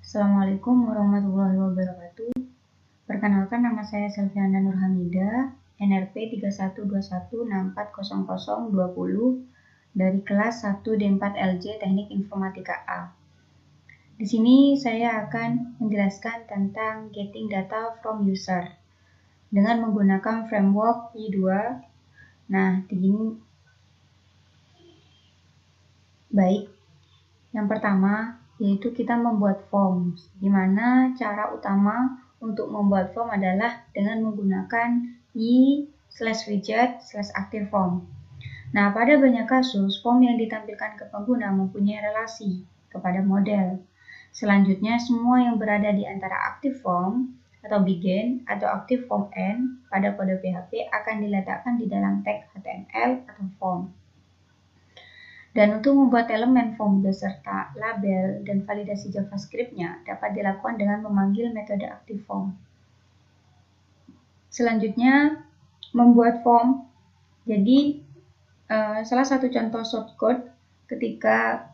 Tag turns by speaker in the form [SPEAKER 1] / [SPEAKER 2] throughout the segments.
[SPEAKER 1] Assalamualaikum warahmatullahi wabarakatuh. Perkenalkan, nama saya Selviana Nurhamida, NRP 3121640020 dari kelas 1 D4 LJ Teknik Informatika A. Di sini saya akan menjelaskan tentang getting data from user dengan menggunakan framework Y2. Nah, baik. Yang pertama yaitu kita membuat form, di mana cara utama untuk membuat form adalah dengan menggunakan y/widget/ActiveForm. Nah, pada banyak kasus, form yang ditampilkan ke pengguna mempunyai relasi kepada model. Selanjutnya, semua yang berada di antara ActiveForm atau begin atau ActiveForm end pada kode PHP akan diletakkan di dalam tag HTML atau form. Dan untuk membuat elemen form beserta label dan validasi JavaScript-nya dapat dilakukan dengan memanggil metode ActiveForm. Selanjutnya, membuat form. Jadi, salah satu contoh shortcode ketika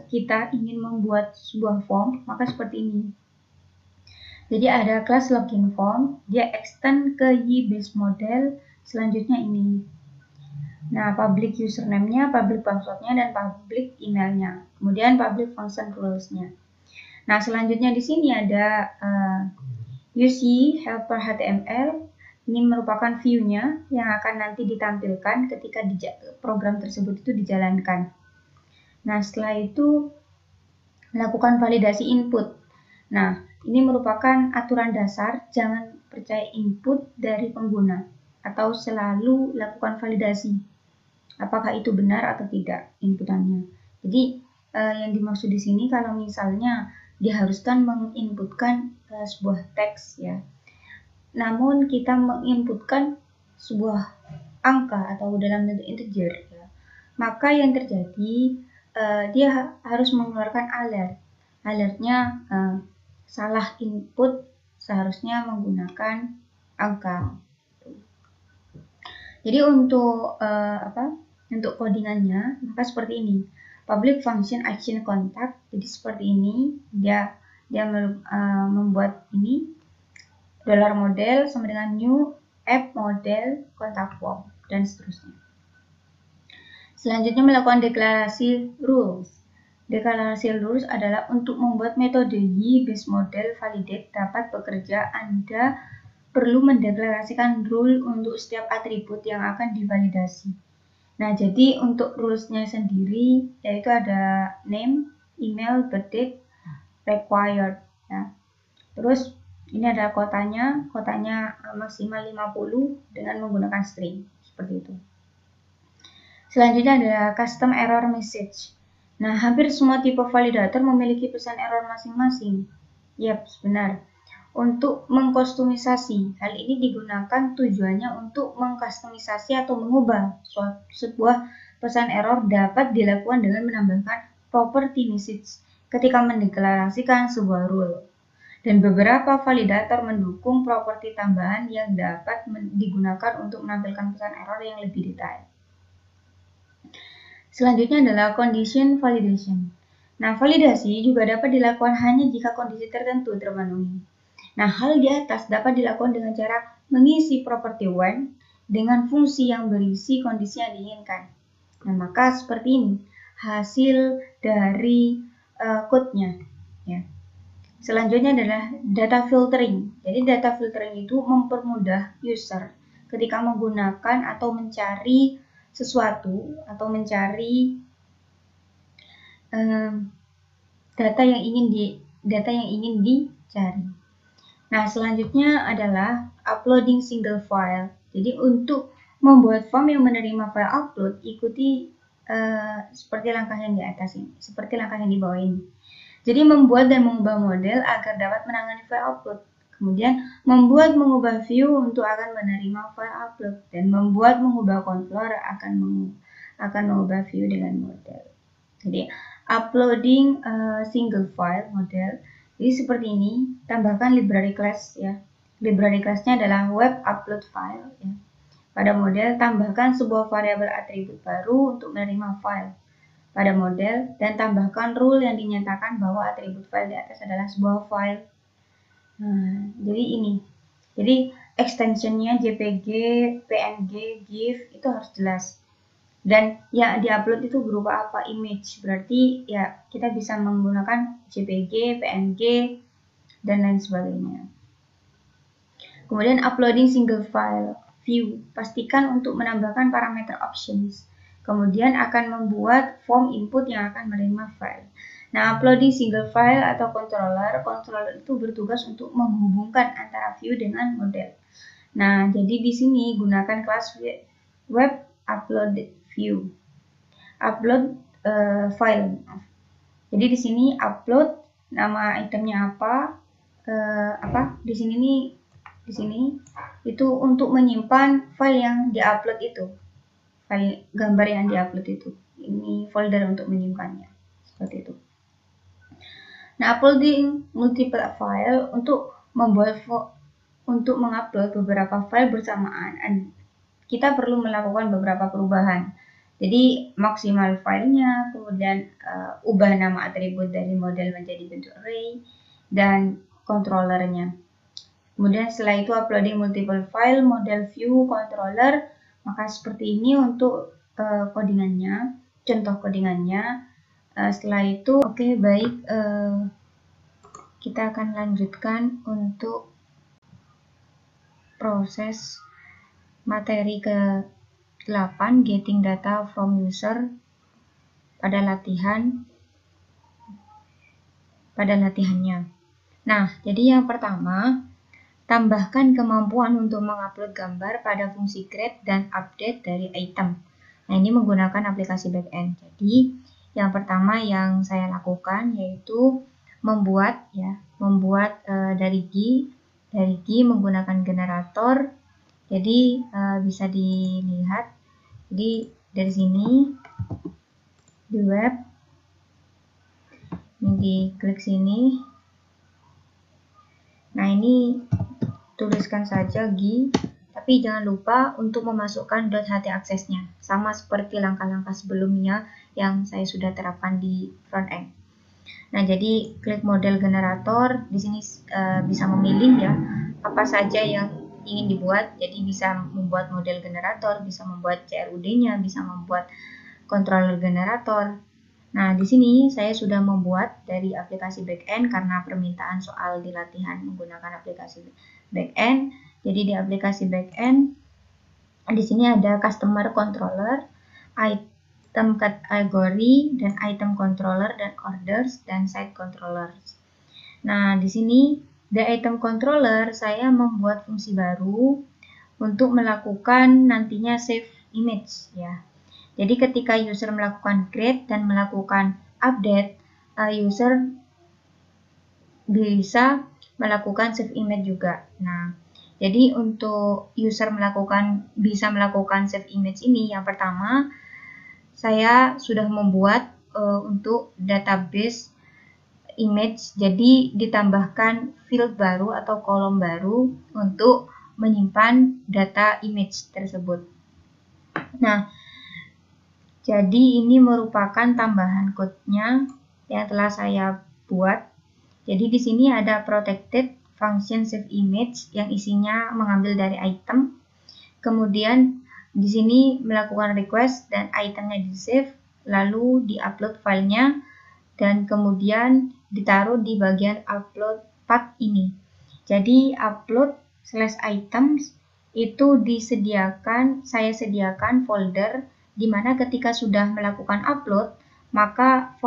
[SPEAKER 1] kita ingin membuat sebuah form, maka seperti ini. Jadi ada kelas login form, dia extend ke y-base-model, selanjutnya ini. Nah, public username-nya, public password-nya, dan public email-nya. Kemudian public function rules-nya. Nah, selanjutnya di sini ada UC helper HTML. Ini merupakan view-nya yang akan nanti ditampilkan ketika program tersebut itu dijalankan. Nah, setelah itu melakukan validasi input. Nah, ini merupakan aturan dasar, jangan percaya input dari pengguna atau selalu lakukan validasi. Apakah itu benar atau tidak inputannya. Jadi yang dimaksud di sini kalau misalnya diharuskan menginputkan sebuah teks ya. Namun kita menginputkan sebuah angka atau dalam bentuk integer ya. Maka yang terjadi dia harus mengeluarkan alert. Alertnya salah input, seharusnya menggunakan angka. Jadi untuk untuk codingannya maka seperti ini. Public function action contact. Jadi seperti ini, dia membuat ini $model sama dengan new app model contact form dan seterusnya. Selanjutnya melakukan deklarasi rules. Deklarasi rules adalah untuk membuat metode y-base model validate dapat bekerja. Anda perlu mendeklarasikan rule untuk setiap atribut yang akan divalidasi. Nah, jadi untuk rules-nya sendiri yaitu ada name, email, birthdate, required ya. Terus ini ada kotanya maksimal 50 dengan menggunakan string seperti itu. Selanjutnya ada custom error message. Nah, hampir semua tipe validator memiliki pesan error masing-masing. Yap, benar. Untuk mengkustomisasi, hal ini digunakan tujuannya untuk mengkustomisasi atau mengubah sebuah pesan error dapat dilakukan dengan menambahkan property message ketika mendeklarasikan sebuah rule. Dan beberapa validator mendukung properti tambahan yang dapat digunakan untuk menampilkan pesan error yang lebih detail. Selanjutnya adalah condition validation. Nah, validasi juga dapat dilakukan hanya jika kondisi tertentu terpenuhi. Nah, hal di atas dapat dilakukan dengan cara mengisi property when dengan fungsi yang berisi kondisi yang diinginkan. Nah, maka seperti ini hasil dari code-nya. Ya. Selanjutnya adalah data filtering. Jadi data filtering itu mempermudah user ketika menggunakan atau mencari sesuatu atau mencari data yang ingin dicari. Nah, selanjutnya adalah uploading single file. Jadi untuk membuat form yang menerima file upload, ikuti seperti langkah yang di atas ini, seperti langkah yang di bawah ini. Jadi membuat dan mengubah model agar dapat menangani file upload. Kemudian membuat mengubah view untuk akan menerima file upload dan membuat mengubah controller akan mengubah view dengan model. Jadi uploading single file model. Jadi seperti ini, tambahkan library class ya. Library class-nya adalah web upload file ya. Pada model tambahkan sebuah variabel atribut baru untuk menerima file. pada model dan tambahkan rule yang dinyatakan bahwa atribut file di atas adalah sebuah file. Nah, jadi ini. Jadi extensionnya JPG, PNG, GIF itu harus jelas. Dan yang diupload itu berupa apa? Image. Berarti ya kita bisa menggunakan JPG, PNG, dan lain sebagainya. Kemudian uploading single file view. Pastikan untuk menambahkan parameter options. Kemudian akan membuat form input yang akan menerima file. Nah, uploading single file atau controller itu bertugas untuk menghubungkan antara view dengan model. Nah, jadi di sini gunakan kelas web upload view. Upload file. Jadi di sini upload nama itemnya apa? Di sini itu untuk menyimpan file yang diupload itu. File gambar yang diupload itu. Ini folder untuk menyimpannya. Seperti itu. Nah, uploading multiple file untuk mengupload beberapa file bersamaan. Kita perlu melakukan beberapa perubahan. Jadi maksimal filenya, kemudian ubah nama atribut dari model menjadi bentuk array, dan controllernya. Kemudian setelah itu uploading multiple file, model view, controller. Maka seperti ini untuk codingannya, contoh codingannya. Setelah itu, baik, kita akan lanjutkan untuk proses materi ke-8, getting data from user pada latihannya. Nah, jadi yang pertama, tambahkan kemampuan untuk mengupload gambar pada fungsi create dan update dari item. Nah, ini menggunakan aplikasi backend. Jadi, yang pertama yang saya lakukan yaitu membuat dari GUI menggunakan generator. Jadi bisa dilihat. Jadi dari sini di web, ini diklik sini. Nah, ini tuliskan saja GUI, tapi jangan lupa untuk memasukkan .htaccess-nya, sama seperti langkah-langkah sebelumnya yang saya sudah terapkan di front end. Nah, jadi klik model generator, di sini bisa memilih ya apa saja yang ingin dibuat. Jadi bisa membuat model generator, bisa membuat CRUD-nya, bisa membuat controller generator. Nah, di sini saya sudah membuat dari aplikasi backend karena permintaan soal di latihan menggunakan aplikasi backend. Jadi di aplikasi backend di sini ada customer controller, item category, dan item controller, dan orders, dan site controllers. Nah, di sini the item controller saya membuat fungsi baru untuk melakukan nantinya save image ya. Jadi ketika user melakukan create dan melakukan update, user bisa melakukan save image juga. Nah, jadi untuk user bisa melakukan save image ini, yang pertama saya sudah membuat untuk database image, jadi ditambahkan field baru atau kolom baru untuk menyimpan data image tersebut. Nah, jadi ini merupakan tambahan code-nya yang telah saya buat. Jadi di sini ada protected function save image yang isinya mengambil dari item. Kemudian di sini melakukan request dan itemnya di save, lalu di-upload filenya dan kemudian ditaruh di bagian upload path ini. Jadi upload/items itu saya sediakan folder di mana ketika sudah melakukan upload, maka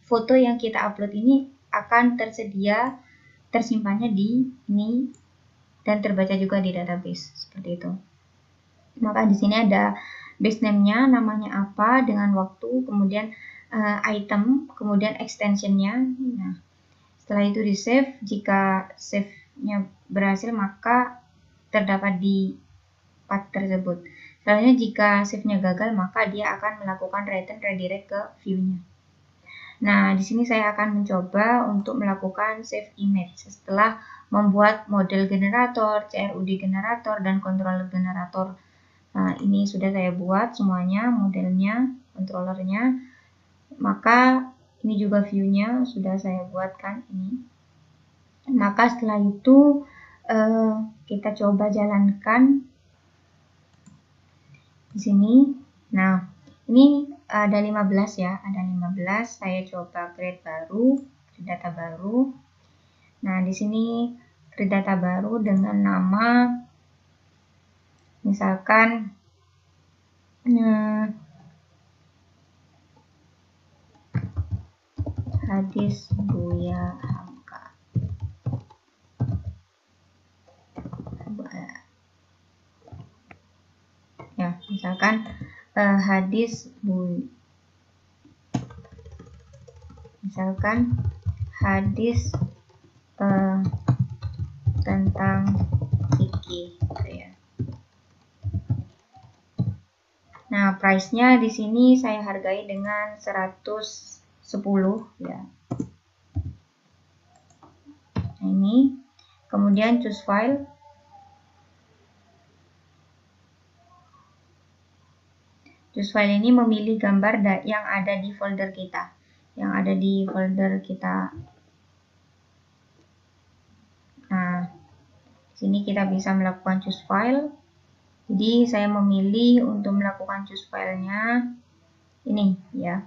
[SPEAKER 1] foto yang kita upload ini akan tersimpannya di ini dan terbaca juga di database seperti itu. Maka di sini ada base name-nya, namanya apa dengan waktu, kemudian item, kemudian extension-nya. Nah, setelah itu di save. Jika save-nya berhasil maka terdapat di path tersebut. Selanjutnya jika save-nya gagal maka dia akan melakukan return redirect ke view-nya. Nah, di sini saya akan mencoba untuk melakukan save image setelah membuat model generator, CRUD generator, dan controller generator. Nah, ini sudah saya buat semuanya, modelnya, controllernya. maka ini juga view-nya sudah saya buatkan ini. Maka setelah itu kita coba jalankan di sini. Nah, ini ada 15 ya, ada 15. Saya coba create baru, create data baru. Nah, di sini create data baru dengan nama misalkan Hadis Buya Hamka. Ya, misalkan hadis tentang fikih gitu ya. Nah, price-nya di sini saya hargai dengan 110 ya. Nah, ini kemudian choose file. Choose file ini memilih gambar yang ada di folder kita. Nah, di sini kita bisa melakukan choose file. Jadi saya memilih untuk melakukan choose filenya ini ya.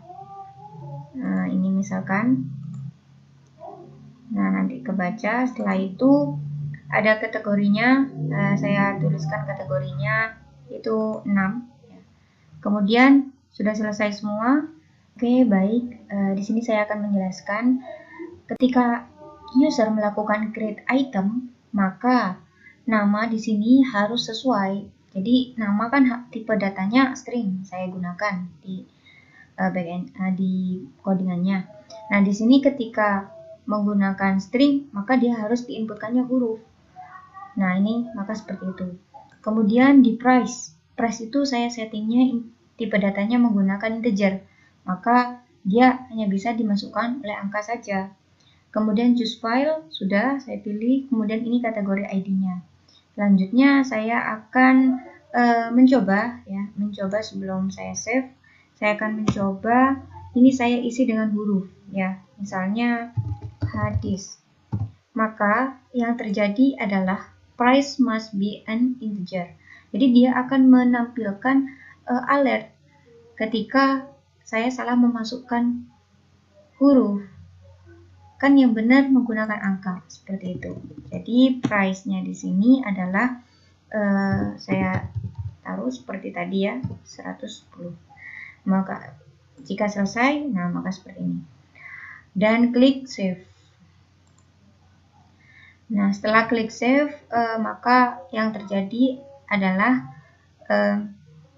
[SPEAKER 1] Nah, ini misalkan. Nah, nanti kebaca. Setelah itu ada kategorinya. Saya tuliskan kategorinya itu 6. Kemudian sudah selesai semua. Oke, baik. Di sini saya akan menjelaskan ketika user melakukan create item, maka nama di sini harus sesuai. Jadi nama kan tipe datanya string saya gunakan di backend di codingannya. Nah, di sini ketika menggunakan string, maka dia harus diinputkannya huruf. Nah, ini maka seperti itu. Kemudian di price itu saya settingnya tipe datanya menggunakan integer, maka dia hanya bisa dimasukkan oleh angka saja. Kemudian choose file sudah saya pilih, kemudian ini kategori ID-nya. Selanjutnya saya akan mencoba sebelum saya save, saya akan mencoba ini saya isi dengan huruf ya, misalnya hadis. Maka yang terjadi adalah price must be an integer. Jadi dia akan menampilkan alert ketika saya salah memasukkan huruf. Kan yang benar menggunakan angka seperti itu. Jadi price-nya di sini adalah saya taruh seperti tadi ya, 110. Maka jika selesai, nah maka seperti ini. Dan klik save. Nah, setelah klik save, maka yang terjadi adalah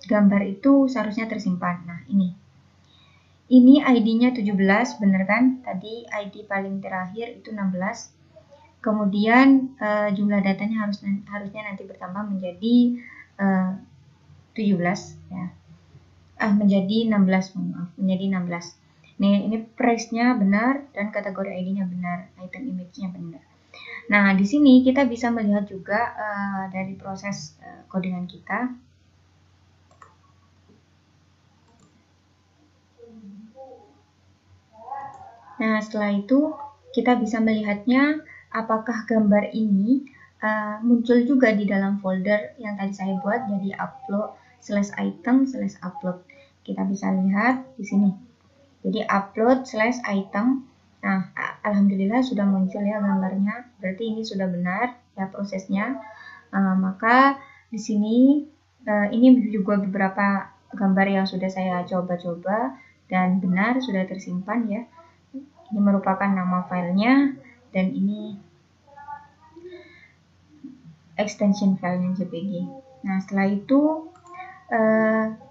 [SPEAKER 1] gambar itu seharusnya tersimpan. Nah, ini ID-nya 17, bener kan? Tadi ID paling terakhir itu 16. Kemudian jumlah datanya harusnya nanti bertambah menjadi 17 ya. Menjadi 16, maaf, menjadi 16. Nih, ini price-nya benar dan kategori ID-nya benar, item image-nya benar. Nah, di sini kita bisa melihat juga dari proses codingan kita. Nah, setelah itu kita bisa melihatnya apakah gambar ini muncul juga di dalam folder yang tadi saya buat, jadi upload/item/upload. Kita bisa lihat di sini. Jadi upload/item. Nah, alhamdulillah sudah muncul ya gambarnya. Berarti ini sudah benar ya prosesnya. Maka di sini ini juga beberapa gambar yang sudah saya coba-coba dan benar sudah tersimpan ya. Ini merupakan nama filenya dan ini extension filenya JPG. Nah, setelah itu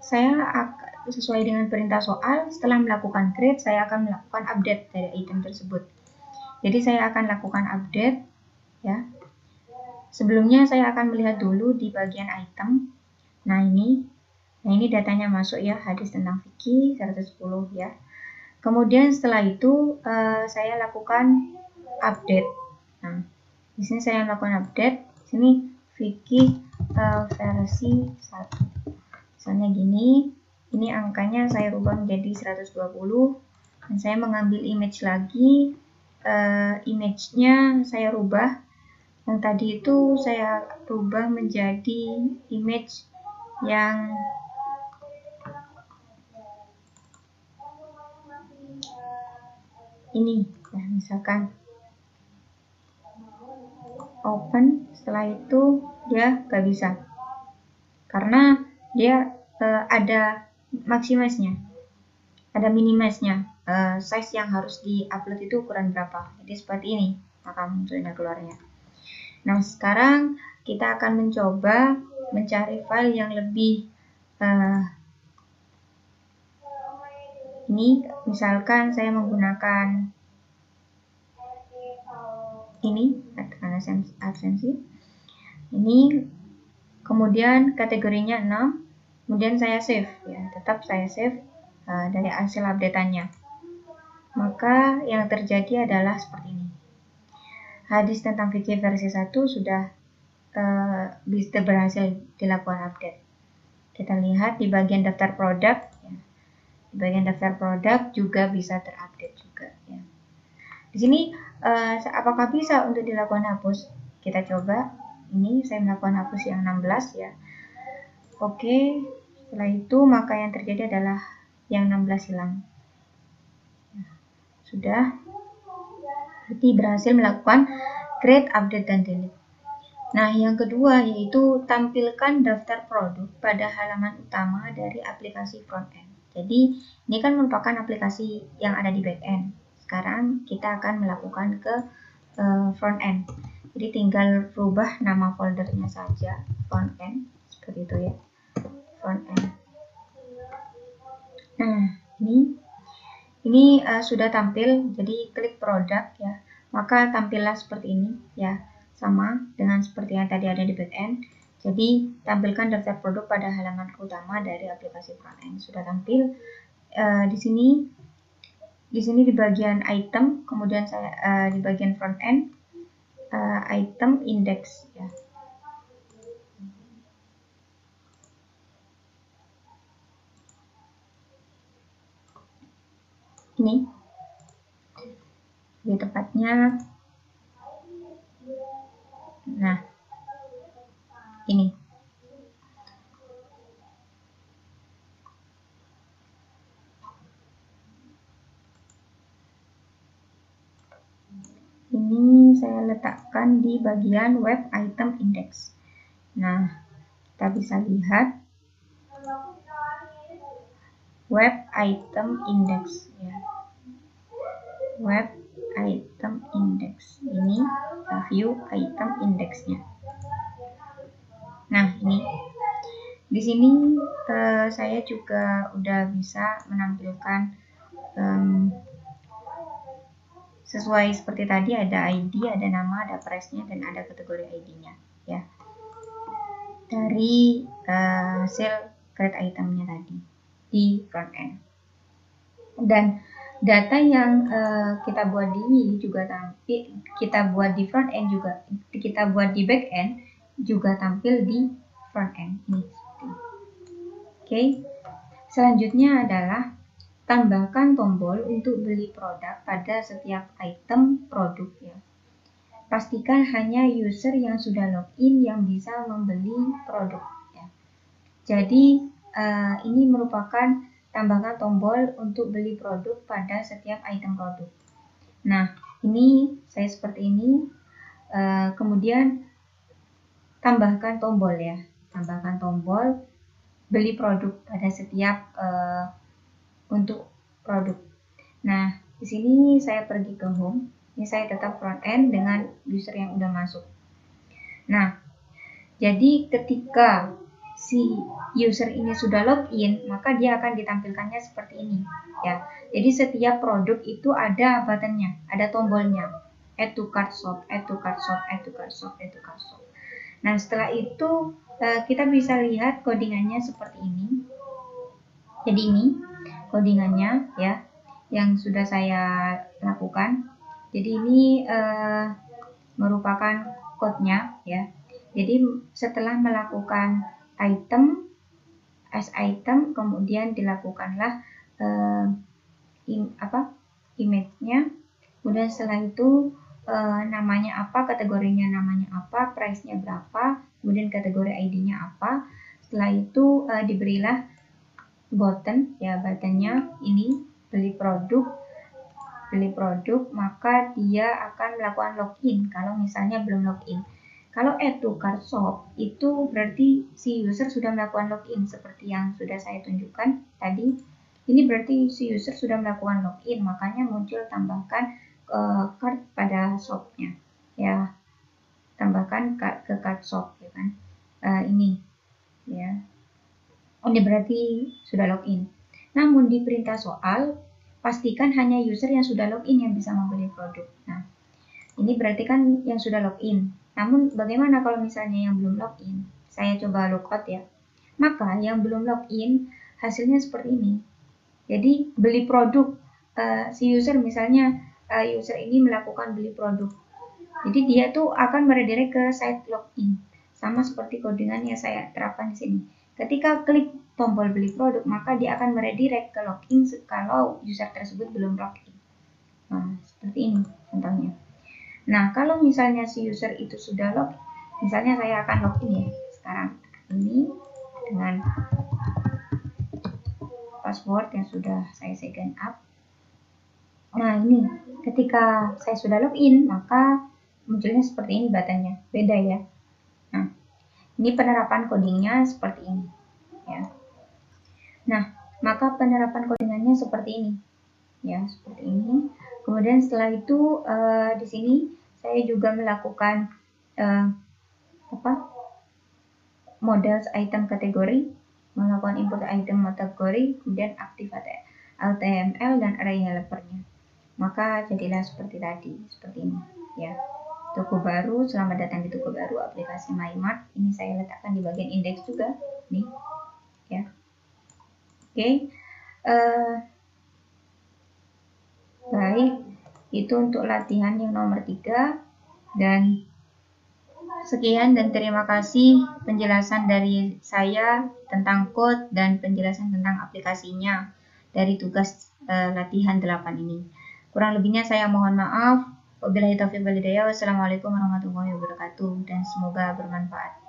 [SPEAKER 1] saya sesuai dengan perintah soal, setelah melakukan create, saya akan melakukan update dari item tersebut. Jadi saya akan lakukan update ya. Sebelumnya saya akan melihat dulu di bagian item. Nah, ini datanya masuk ya, hadis tentang fikih 110 ya. Kemudian setelah itu saya lakukan update. Nah, di sini saya lakukan update. Sini fikih versi 1. Misalnya gini, ini angkanya saya rubah menjadi 120. Dan saya mengambil image lagi, image-nya saya rubah. Yang tadi itu saya rubah menjadi image yang ini, ya, misalkan open, setelah itu dia nggak bisa karena dia ada maximize-nya, ada minimize-nya, size yang harus di-upload itu ukuran berapa. Jadi seperti ini maka munculnya keluarnya. Nah, sekarang kita akan mencoba mencari file yang lebih ini, misalkan saya menggunakan ini, AdSense ini, kemudian kategorinya 6, kemudian saya save, ya, tetap saya save dari hasil update-annya. Maka yang terjadi adalah seperti ini. Hadis tentang fikih versi 1 sudah bisa berhasil dilakukan update. Kita lihat di bagian daftar produk, ya. Di bagian daftar produk juga bisa terupdate juga, ya. Di sini apakah bisa untuk dilakukan hapus? Kita coba. Ini saya melakukan hapus yang 16, ya. Oke, setelah itu maka yang terjadi adalah yang 16 hilang. Sudah, berarti berhasil melakukan create, update, dan delete. Nah, yang kedua yaitu tampilkan daftar produk pada halaman utama dari aplikasi front-end. Jadi, ini kan merupakan aplikasi yang ada di back-end. Sekarang kita akan melakukan ke front-end. Jadi, tinggal rubah nama foldernya saja, front-end, seperti itu ya, front-end. Nah, ini sudah tampil, jadi klik produk, ya, maka tampillah seperti ini, ya, sama dengan seperti yang tadi ada di backend. Jadi tampilkan daftar produk pada halaman utama dari aplikasi frontend. Sudah tampil di sini di bagian item, kemudian saya di bagian frontend item index, ya. Ini di tepatnya. Nah, ini. Ini saya letakkan di bagian web item index. Nah, kita bisa lihat web item index, ya. Web item index ini view item indexnya. Nah, ini di sini saya juga udah bisa menampilkan sesuai seperti tadi, ada ID, ada nama, ada price-nya, dan ada kategori ID-nya, ya, dari hasil create itemnya tadi di front end. Dan data yang kita buat di juga tampil, kita buat di front end juga, kita buat di back end juga tampil di front end. Oke. Selanjutnya adalah tambahkan tombol untuk beli produk pada setiap item produk, ya. Pastikan hanya user yang sudah login yang bisa membeli produk, ya. Jadi ini merupakan tambahkan tombol untuk beli produk pada setiap item produk. Nah, ini saya seperti ini. Kemudian tambahkan tombol, ya. Tambahkan tombol beli produk pada setiap untuk produk. Nah, di sini saya pergi ke home. Ini saya tetap front end dengan user yang udah masuk. Nah, jadi ketika si user ini sudah login, maka dia akan ditampilkannya seperti ini, ya. Jadi setiap produk itu ada buttonnya, ada tombolnya, add to cart shop, add to cart shop, add to cart shop, add to cart shop. Nah, setelah itu kita bisa lihat codingannya seperti ini. Jadi ini codingannya, ya, yang sudah saya lakukan. Jadi ini merupakan code-nya, ya. Jadi setelah melakukan item as item, kemudian dilakukanlah image-nya. Kemudian setelah itu namanya apa, kategorinya namanya apa, price-nya berapa, kemudian kategori ID-nya apa. Setelah itu diberilah button, ya buttonnya ini beli produk, maka dia akan melakukan login kalau misalnya belum login. Kalau add to cart shop itu berarti si user sudah melakukan login seperti yang sudah saya tunjukkan tadi. Ini berarti si user sudah melakukan login, makanya muncul tambahkan cart pada shopnya, ya tambahkan ke cart shop, ya kan. Ini ya, ini berarti sudah login. Namun di perintah soal pastikan hanya user yang sudah login yang bisa membeli produk. Nah, ini berarti kan yang sudah login. Namun bagaimana kalau misalnya yang belum login? Saya coba logout ya. Maka yang belum login hasilnya seperti ini. Jadi beli produk, si user misalnya user ini melakukan beli produk. Jadi dia tuh akan meredirect ke site login. Sama seperti codingan yang saya terapkan di sini. Ketika klik tombol beli produk, maka dia akan meredirect ke login kalau user tersebut belum login. Nah, seperti ini contohnya. Nah, kalau misalnya si user itu sudah login, misalnya saya akan login ya sekarang ini dengan password yang sudah saya sign up. Nah, ini ketika saya sudah login, maka munculnya seperti ini buttonnya. Beda ya. Nah, ini penerapan codingnya seperti ini ya. Nah, maka penerapan codingannya seperti ini ya, seperti ini. Kemudian setelah itu di sini saya juga melakukan model item kategori, melakukan import item kategori, kemudian aktif HTML dan array helpernya. Maka jadilah seperti tadi, seperti ini ya. Toko baru, selamat datang di toko baru aplikasi MyMart. Ini saya letakkan di bagian indeks juga nih ya. Oke. Baik, itu untuk latihan yang nomor 3 dan sekian dan terima kasih penjelasan dari saya tentang code dan penjelasan tentang aplikasinya dari tugas latihan 8 ini. Kurang lebihnya saya mohon maaf. Wabillahi taufiq wal hidayah. Wassalamualaikum warahmatullahi wabarakatuh dan semoga bermanfaat.